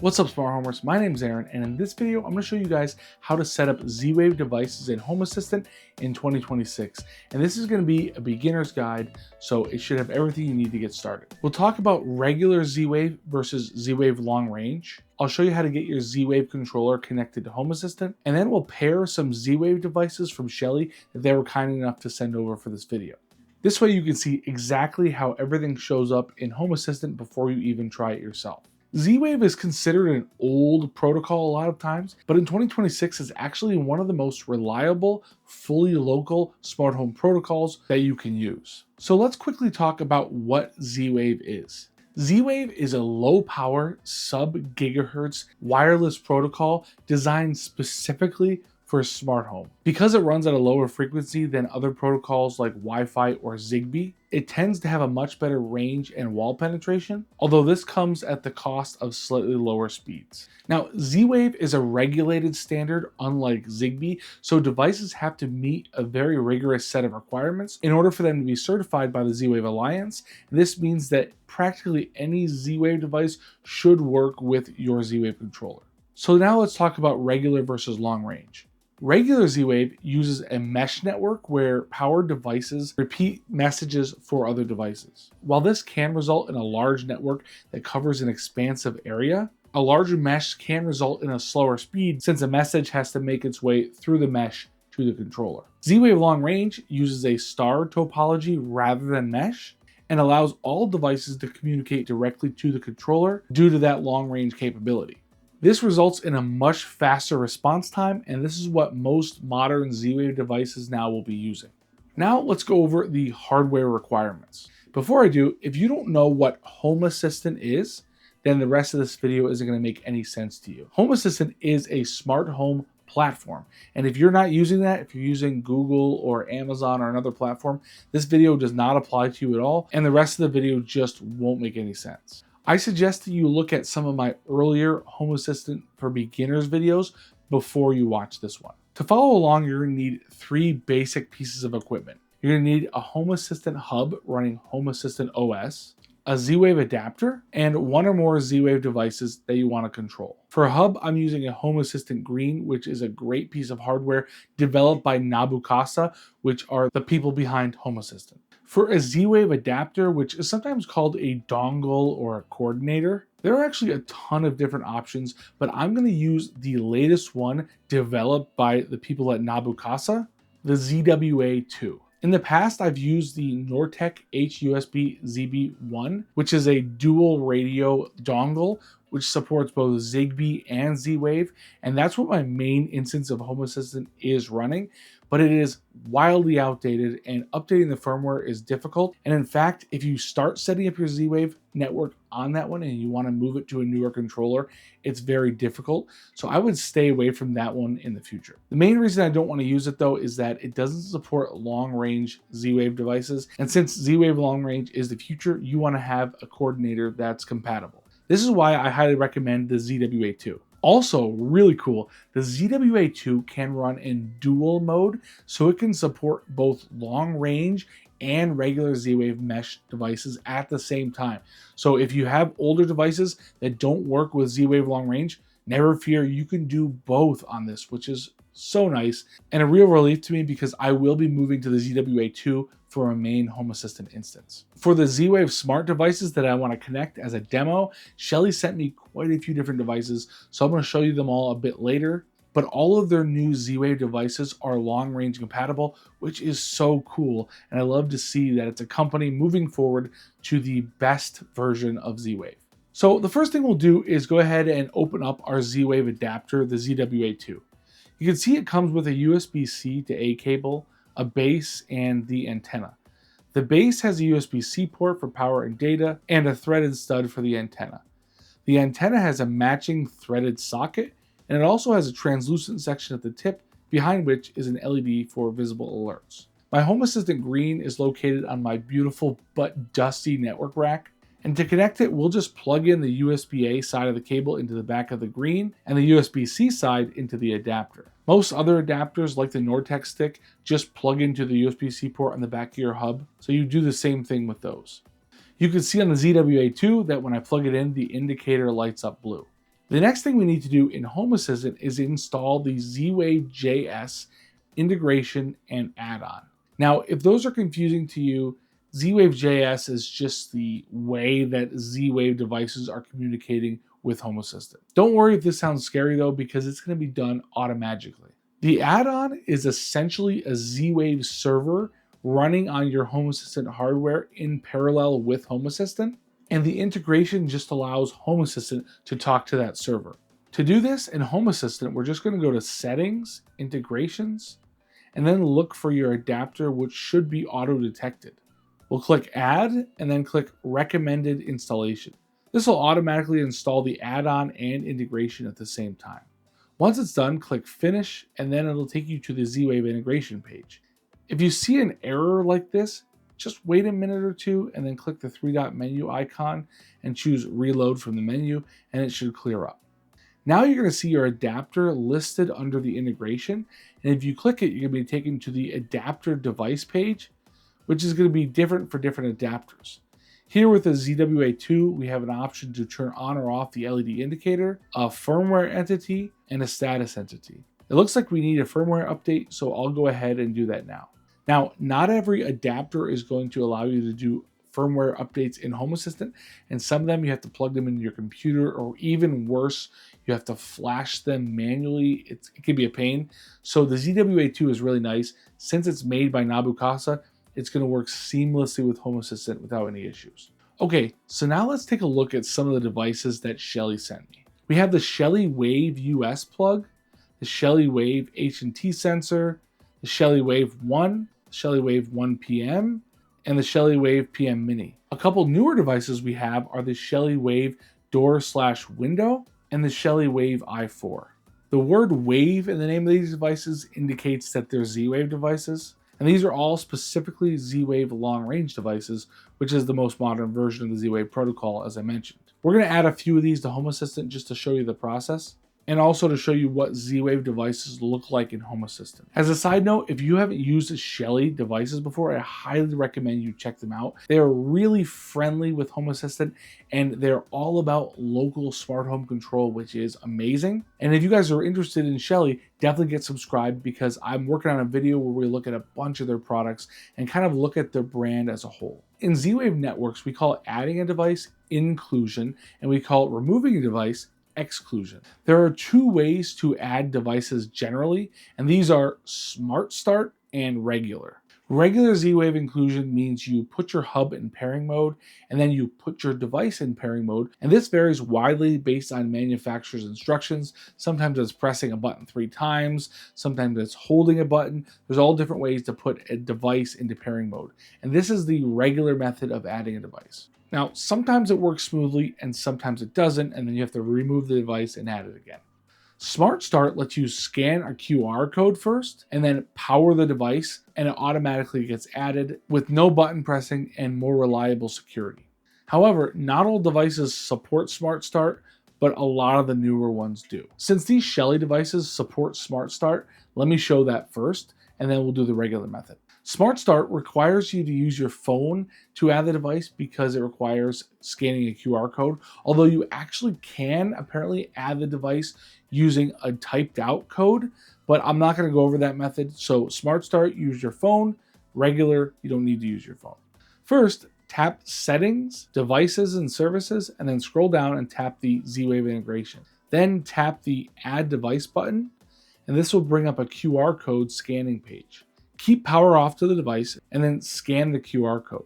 What's up, smart homers? My name's Aaron, and in this video, I'm going to show you guys how to set up Z-Wave devices in Home Assistant in 2026. And this is going to be a beginner's guide, so it should have everything you need to get started. We'll talk about regular Z-Wave versus Z-Wave long range. I'll show you how to get your Z-Wave controller connected to Home Assistant, and then we'll pair some Z-Wave devices from Shelly that they were kind enough to send over for this video. This way you can see exactly how everything shows up in Home Assistant before you even try it yourself. Z-Wave is considered an old protocol a lot of times, but in 2026 is actually one of the most reliable, fully local smart home protocols that you can use. So let's quickly talk about what Z-Wave is. Z-Wave is a low-power, sub-gigahertz wireless protocol designed specifically for a smart home. Because it runs at a lower frequency than other protocols like Wi-Fi or Zigbee, it tends to have a much better range and wall penetration, although this comes at the cost of slightly lower speeds. Now, Z-Wave is a regulated standard unlike Zigbee, so devices have to meet a very rigorous set of requirements in order for them to be certified by the Z-Wave Alliance. This means that practically any Z-Wave device should work with your Z-Wave controller. So now let's talk about regular versus long range. Regular Z-Wave uses a mesh network where powered devices repeat messages for other devices. While this can result in a large network that covers an expansive area, a larger mesh can result in a slower speed since a message has to make its way through the mesh to the controller. Z-Wave long range uses a star topology rather than mesh and allows all devices to communicate directly to the controller due to that long range capability. This results in a much faster response time, and this is what most modern Z-Wave devices now will be using. Now let's go over the hardware requirements. Before I do, if you don't know what Home Assistant is, then the rest of this video isn't going to make any sense to you. Home Assistant is a smart home platform, and if you're not using that, if you're using Google or Amazon or another platform, this video does not apply to you at all, and the rest of the video just won't make any sense. I suggest that you look at some of my earlier Home Assistant for Beginners videos before you watch this one. To follow along, you're going to need three basic pieces of equipment. You're going to need a Home Assistant hub running Home Assistant OS, a Z-Wave adapter, and one or more Z-Wave devices that you want to control. For a hub, I'm using a Home Assistant Green, which is a great piece of hardware developed by Nabukasa, which are the people behind Home Assistant. For a Z-Wave adapter, which is sometimes called a dongle or a coordinator, there are actually a ton of different options, but I'm going to use the latest one developed by the people at Nabukasa, the ZWA2. In the past, I've used the Nortek HUSB ZB1, which is a dual radio dongle, which supports both Zigbee and Z-Wave, and that's what my main instance of Home Assistant is running, but it is wildly outdated and updating the firmware is difficult. And in fact, if you start setting up your Z-Wave network on that one and you want to move it to a newer controller, it's very difficult. So I would stay away from that one in the future. The main reason I don't want to use it though is that it doesn't support long range Z-Wave devices. And since Z-Wave long range is the future, you want to have a coordinator that's compatible. This is why I highly recommend the ZWA2. Also, really cool, the ZWA2 can run in dual mode, so it can support both long range and regular Z-Wave mesh devices at the same time. So if you have older devices that don't work with Z-Wave long range, never fear, you can do both on this, which is so nice and a real relief to me because I will be moving to the ZWA2 for a main Home Assistant instance. For the Z-Wave smart devices that I want to connect as a demo, Shelly sent me quite a few different devices, so I'm going to show you them all a bit later. But all of their new Z-Wave devices are long range compatible, which is so cool. And I love to see that it's a company moving forward to the best version of Z-Wave. So the first thing we'll do is go ahead and open up our Z-Wave adapter, the ZWA2. You can see it comes with a USB-C to A cable, a base, and the antenna. The base has a USB-C port for power and data, and a threaded stud for the antenna. The antenna has a matching threaded socket, and it also has a translucent section at the tip, behind which is an LED for visible alerts. My Home Assistant Green is located on my beautiful but dusty network rack, and to connect it, we'll just plug in the USB-A side of the cable into the back of the Green, and the USB-C side into the adapter. Most other adapters, like the Nortek stick, just plug into the USB-C port on the back of your hub, so you do the same thing with those. You can see on the ZWA2 that when I plug it in, the indicator lights up blue. The next thing we need to do in Home Assistant is install the Z-Wave JS integration and add-on. Now, if those are confusing to you, Z-Wave JS is just the way that Z-Wave devices are communicating with Home Assistant. Don't worry if this sounds scary though, because it's going to be done automatically. The add-on is essentially a Z-Wave server running on your Home Assistant hardware in parallel with Home Assistant. And the integration just allows Home Assistant to talk to that server. To do this in Home Assistant, we're just going to go to Settings, Integrations, and then look for your adapter, which should be auto-detected. We'll click Add, and then click Recommended Installation. This will automatically install the add-on and integration at the same time. Once it's done, click Finish, and then it'll take you to the Z-Wave integration page. If you see an error like this, just wait a minute or two and then click the three-dot menu icon and choose Reload from the menu, and it should clear up. Now you're going to see your adapter listed under the integration, and if you click it, you're going to be taken to the adapter device page, which is going to be different for different adapters. Here with the ZWA2, we have an option to turn on or off the LED indicator, a firmware entity, and a status entity. It looks like we need a firmware update, so I'll go ahead and do that now. Now, not every adapter is going to allow you to do firmware updates in Home Assistant, and some of them you have to plug them into your computer, or even worse, you have to flash them manually. It can be a pain. So the ZWA2 is really nice. Since it's made by Nabukasa, it's going to work seamlessly with Home Assistant without any issues. Okay, so now let's take a look at some of the devices that Shelly sent me. We have the Shelly Wave US plug, the Shelly Wave H&T sensor, the Shelly Wave 1, the Shelly Wave 1 PM, and the Shelly Wave PM Mini. A couple newer devices we have are the Shelly Wave Door/Window and the Shelly Wave i4. The word Wave in the name of these devices indicates that they're Z-Wave devices, and these are all specifically Z-Wave long-range devices, which is the most modern version of the Z-Wave protocol, as I mentioned. We're going to add a few of these to Home Assistant just to show you the process, and also to show you what Z-Wave devices look like in Home Assistant. As a side note, if you haven't used Shelly devices before, I highly recommend you check them out. They are really friendly with Home Assistant, and they're all about local smart home control, which is amazing. And if you guys are interested in Shelly, definitely get subscribed, because I'm working on a video where we look at a bunch of their products and kind of look at their brand as a whole. In Z-Wave networks, we call adding a device inclusion, and we call removing a device exclusion. There are two ways to add devices generally, and these are Smart Start and regular. Regular Z-Wave inclusion means you put your hub in pairing mode, and then you put your device in pairing mode, and this varies widely based on manufacturer's instructions. Sometimes it's pressing a button 3 times, sometimes it's holding a button. There's all different ways to put a device into pairing mode, and this is the regular method of adding a device. Now, sometimes it works smoothly and sometimes it doesn't, and then you have to remove the device and add it again. Smart Start lets you scan a QR code first and then power the device, and it automatically gets added with no button pressing and more reliable security. However, not all devices support Smart Start, but a lot of the newer ones do. Since these Shelly devices support Smart Start, let me show that first, and then we'll do the regular method. Smart Start requires you to use your phone to add the device because it requires scanning a QR code, although you actually can apparently add the device using a typed out code, but I'm not going to go over that method. So Smart Start, use your phone. Regular, you don't need to use your phone. First, tap Settings, Devices and Services, and then scroll down and tap the Z-Wave integration. Then tap the Add Device button, and this will bring up a QR code scanning page. Keep power off to the device and then scan the QR code.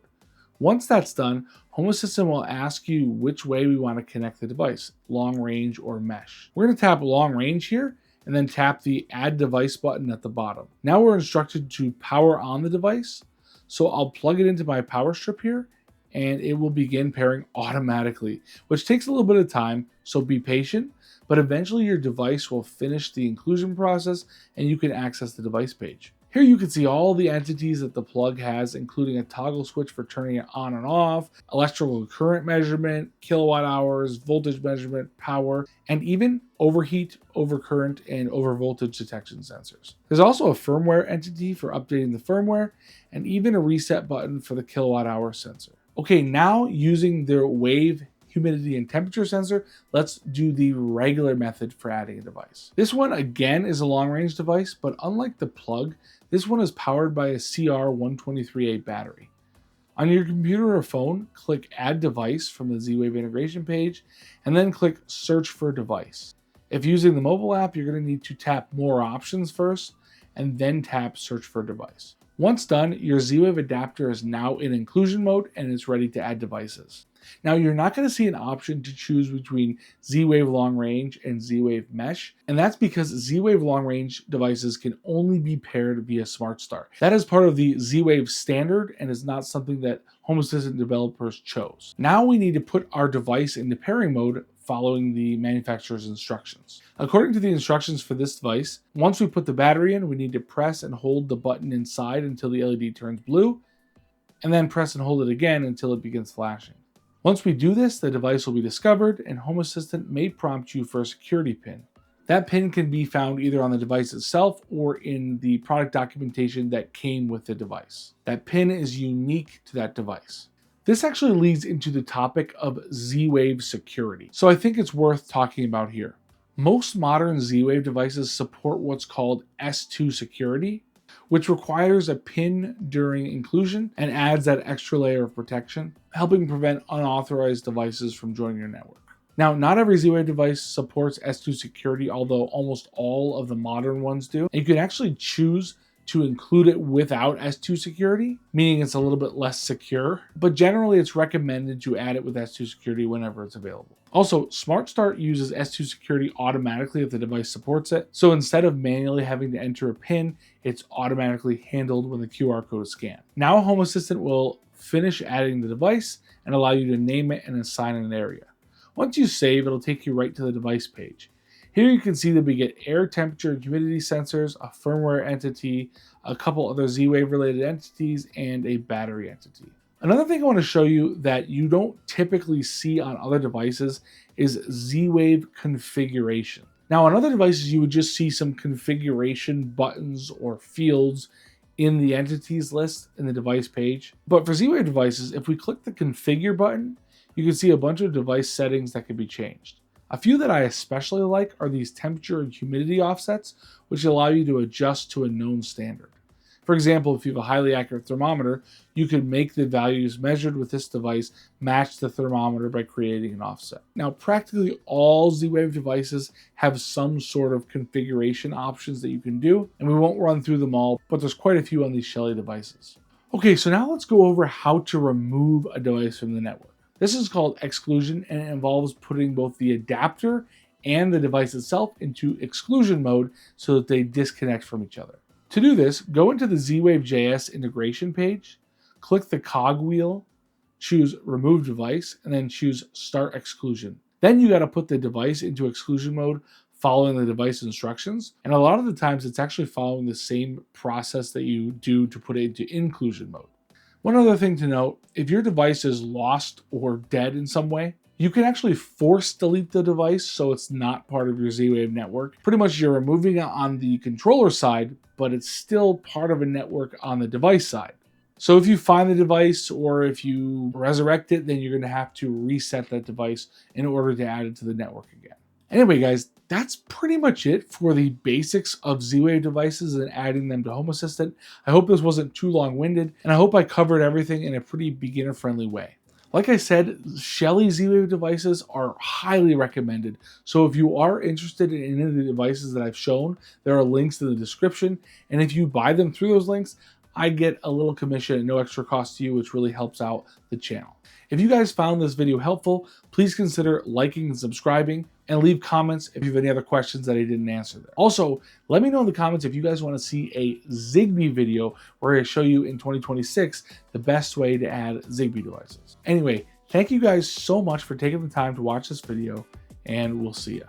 Once that's done, Home Assistant will ask you which way we want to connect the device, long range or mesh. We're going to tap long range here and then tap the Add Device button at the bottom. Now we're instructed to power on the device, so I'll plug it into my power strip here and it will begin pairing automatically, which takes a little bit of time, so be patient, but eventually your device will finish the inclusion process and you can access the device page. Here you can see all the entities that the plug has, including a toggle switch for turning it on and off, electrical current measurement, kilowatt hours, voltage measurement, power, and even overheat, overcurrent, and overvoltage detection sensors. There's also a firmware entity for updating the firmware, and even a reset button for the kilowatt hour sensor. Okay, now using their Wave humidity, and temperature sensor, let's do the regular method for adding a device. This one again is a long-range device, but unlike the plug, this one is powered by a CR123A battery. On your computer or phone, click Add Device from the Z-Wave integration page, and then click Search for Device. If using the mobile app, you're going to need to tap More Options first, and then tap Search for Device. Once done, your Z-Wave adapter is now in inclusion mode and is ready to add devices. Now, you're not going to see an option to choose between Z-Wave Long Range and Z-Wave Mesh, and that's because Z-Wave Long Range devices can only be paired via Smart Start. That is part of the Z-Wave standard and is not something that Home Assistant developers chose. Now we need to put our device into pairing mode following the manufacturer's instructions. According to the instructions for this device, once we put the battery in, we need to press and hold the button inside until the LED turns blue, and then press and hold it again until it begins flashing. Once we do this, the device will be discovered, and Home Assistant may prompt you for a security pin. That pin can be found either on the device itself or in the product documentation that came with the device. That pin is unique to that device. This actually leads into the topic of Z-Wave security, so I think it's worth talking about here. Most modern Z-Wave devices support what's called S2 security, which requires a PIN during inclusion and adds that extra layer of protection, helping prevent unauthorized devices from joining your network. Now, not every Z-Wave device supports S2 security, although almost all of the modern ones do. And you can actually choose to include it without S2 security, meaning it's a little bit less secure, but generally it's recommended to add it with S2 security whenever it's available. Also, Smart Start uses S2 security automatically if the device supports it, so instead of manually having to enter a PIN, it's automatically handled when the QR code is scanned. Now Home Assistant will finish adding the device and allow you to name it and assign an area. Once you save, it'll take you right to the device page. Here you can see that we get air temperature and humidity sensors, a firmware entity, a couple other Z-Wave related entities, and a battery entity. Another thing I want to show you that you don't typically see on other devices is Z-Wave configuration. Now on other devices you would just see some configuration buttons or fields in the entities list in the device page. But for Z-Wave devices, if we click the configure button, you can see a bunch of device settings that can be changed. A few that I especially like are these temperature and humidity offsets, which allow you to adjust to a known standard. For example, if you have a highly accurate thermometer, you can make the values measured with this device match the thermometer by creating an offset. Now, practically all Z-Wave devices have some sort of configuration options that you can do, and we won't run through them all, but there's quite a few on these Shelly devices. Okay, so now let's go over how to remove a device from the network. This is called exclusion, and it involves putting both the adapter and the device itself into exclusion mode so that they disconnect from each other. To do this, go into the Z-Wave JS integration page, click the cog wheel, choose Remove Device, and then choose Start Exclusion. Then you got to put the device into exclusion mode following the device instructions, and a lot of the times it's actually following the same process that you do to put it into inclusion mode. One other thing to note, if your device is lost or dead in some way, you can actually force delete the device so it's not part of your Z-Wave network. Pretty much you're removing it on the controller side, but it's still part of a network on the device side. So if you find the device or if you resurrect it, then you're going to have to reset that device in order to add it to the network again. Anyway, guys, that's pretty much it for the basics of Z-Wave devices and adding them to Home Assistant. I hope this wasn't too long-winded, and I hope I covered everything in a pretty beginner-friendly way. Like I said, Shelly Z-Wave devices are highly recommended. So if you are interested in any of the devices that I've shown, there are links in the description. And if you buy them through those links, I get a little commission at no extra cost to you, which really helps out the channel. If you guys found this video helpful, please consider liking and subscribing, and leave comments if you have any other questions that I didn't answer there. Also, let me know in the comments if you guys want to see a Zigbee video where I show you in 2026 the best way to add Zigbee devices. Anyway, thank you guys so much for taking the time to watch this video, and we'll see ya.